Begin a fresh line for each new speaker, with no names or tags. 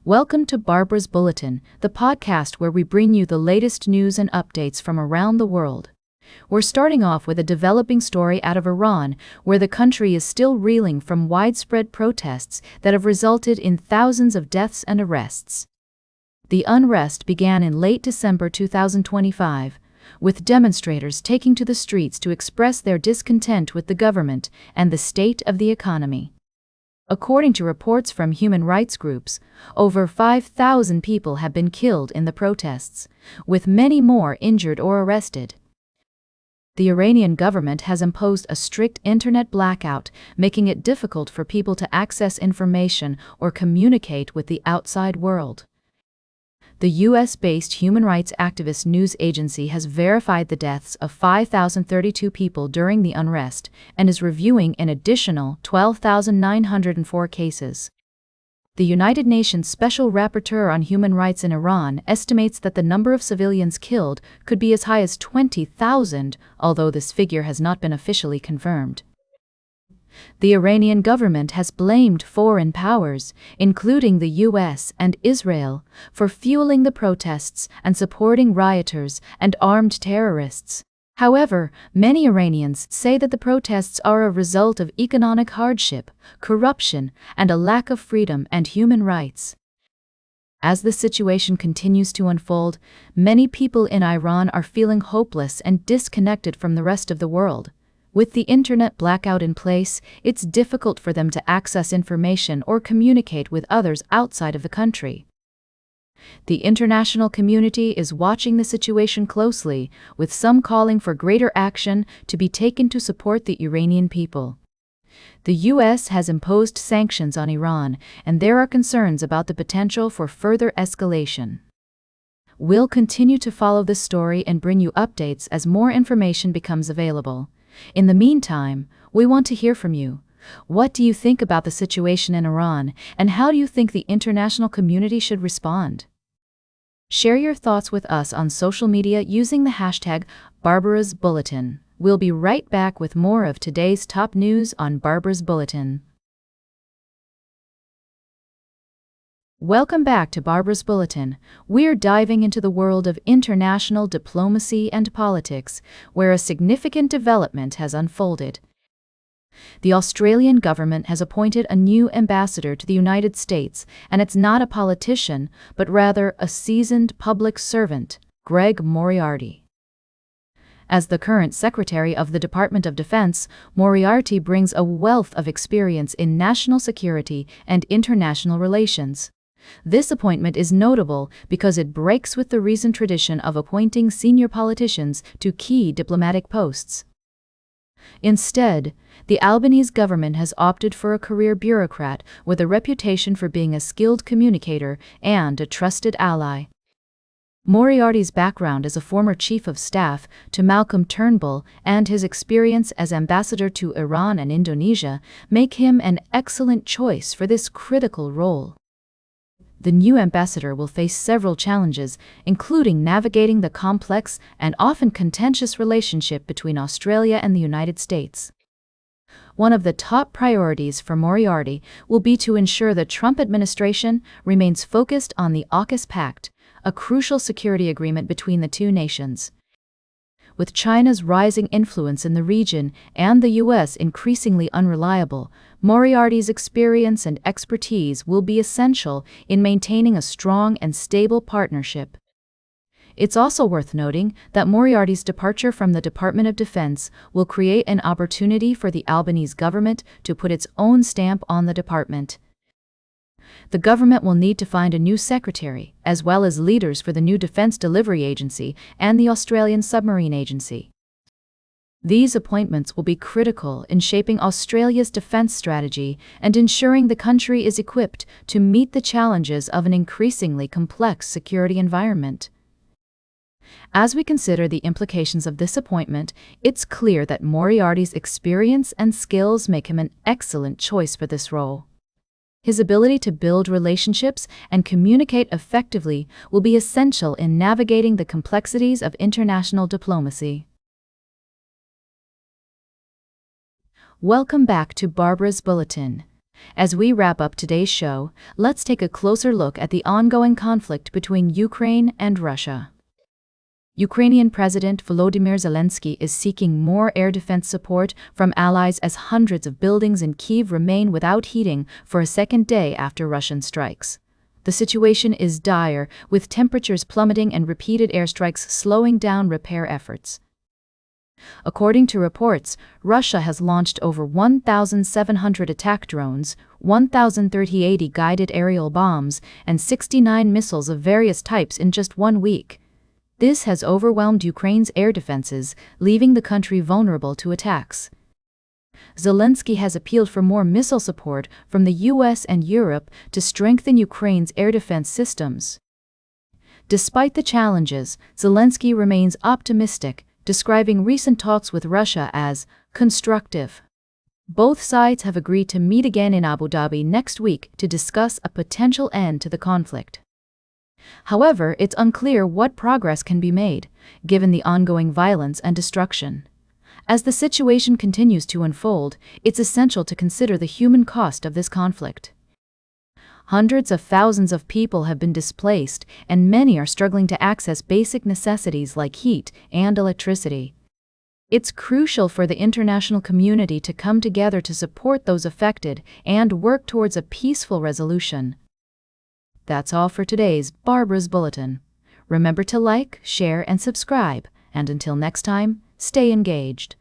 Welcome to Barbara's Bulletin, the podcast where we bring you the latest news and updates from around the world. We're starting off with a developing story out of Iran, where the country is still reeling from widespread protests that have resulted in thousands of deaths and arrests. The unrest began in late December 2025, with demonstrators taking to the streets to express their discontent with the government and the state of the economy. According to reports from human rights groups, over 5,000 people have been killed in the protests, with many more injured or arrested. The Iranian government has imposed a strict internet blackout, making it difficult for people to access information or communicate with the outside world. The U.S.-based human rights activist news agency has verified the deaths of 5,032 people during the unrest and is reviewing an additional 12,904 cases. The United Nations Special Rapporteur on Human Rights in Iran estimates that the number of civilians killed could be as high as 20,000, although this figure has not been officially confirmed. The Iranian government has blamed foreign powers, including the U.S. and Israel, for fueling the protests and supporting rioters and armed terrorists. However, many Iranians say that the protests are a result of economic hardship, corruption, and a lack of freedom and human rights. As the situation continues to unfold, many people in Iran are feeling hopeless and disconnected from the rest of the world. With the internet blackout in place, it's difficult for them to access information or communicate with others outside of the country. The international community is watching the situation closely, with some calling for greater action to be taken to support the Iranian people. The U.S. has imposed sanctions on Iran, and there are concerns about the potential for further escalation. We'll continue to follow this story and bring you updates as more information becomes available. In the meantime, we want to hear from you. What do you think about the situation in Iran, and how do you think the international community should respond? Share your thoughts with us on social media using the hashtag Barbara's Bulletin. We'll be right back with more of today's top news on Barbara's Bulletin. Welcome back to Barbara's Bulletin. We're diving into the world of international diplomacy and politics, where a significant development has unfolded. The Australian government has appointed a new ambassador to the United States, and it's not a politician, but rather a seasoned public servant, Greg Moriarty. As the current Secretary of the Department of Defense, Moriarty brings a wealth of experience in national security and international relations. This appointment is notable because it breaks with the recent tradition of appointing senior politicians to key diplomatic posts. Instead, the Albanese government has opted for a career bureaucrat with a reputation for being a skilled communicator and a trusted ally. Moriarty's background as a former chief of staff to Malcolm Turnbull and his experience as ambassador to Iran and Indonesia make him an excellent choice for this critical role. The new ambassador will face several challenges, including navigating the complex and often contentious relationship between Australia and the United States. One of the top priorities for Moriarty will be to ensure the Trump administration remains focused on the AUKUS Pact, a crucial security agreement between the two nations. With China's rising influence in the region and the U.S. increasingly unreliable, Moriarty's experience and expertise will be essential in maintaining a strong and stable partnership. It's also worth noting that Moriarty's departure from the Department of Defense will create an opportunity for the Albanese government to put its own stamp on the department. The government will need to find a new secretary, as well as leaders for the new Defense Delivery Agency and the Australian Submarine Agency. These appointments will be critical in shaping Australia's defense strategy and ensuring the country is equipped to meet the challenges of an increasingly complex security environment. As we consider the implications of this appointment, it's clear that Moriarty's experience and skills make him an excellent choice for this role. His ability to build relationships and communicate effectively will be essential in navigating the complexities of international diplomacy. Welcome back to Barbara's Bulletin. As we wrap up today's show, let's take a closer look at the ongoing conflict between Ukraine and Russia. Ukrainian President Volodymyr Zelensky is seeking more air defense support from allies as hundreds of buildings in Kyiv remain without heating for a second day after Russian strikes. The situation is dire, with temperatures plummeting and repeated airstrikes slowing down repair efforts. According to reports, Russia has launched over 1,700 attack drones, 1,030 guided aerial bombs, and 69 missiles of various types in just 1 week. This has overwhelmed Ukraine's air defenses, leaving the country vulnerable to attacks. Zelensky has appealed for more missile support from the US and Europe to strengthen Ukraine's air defense systems. Despite the challenges, Zelensky remains optimistic, describing recent talks with Russia as constructive. Both sides have agreed to meet again in Abu Dhabi next week to discuss a potential end to the conflict. However, it's unclear what progress can be made, given the ongoing violence and destruction. As the situation continues to unfold, it's essential to consider the human cost of this conflict. Hundreds of thousands of people have been displaced, and many are struggling to access basic necessities like heat and electricity. It's crucial for the international community to come together to support those affected and work towards a peaceful resolution. That's all for today's Barbara's Bulletin. Remember to like, share, and subscribe, and until next time, stay engaged.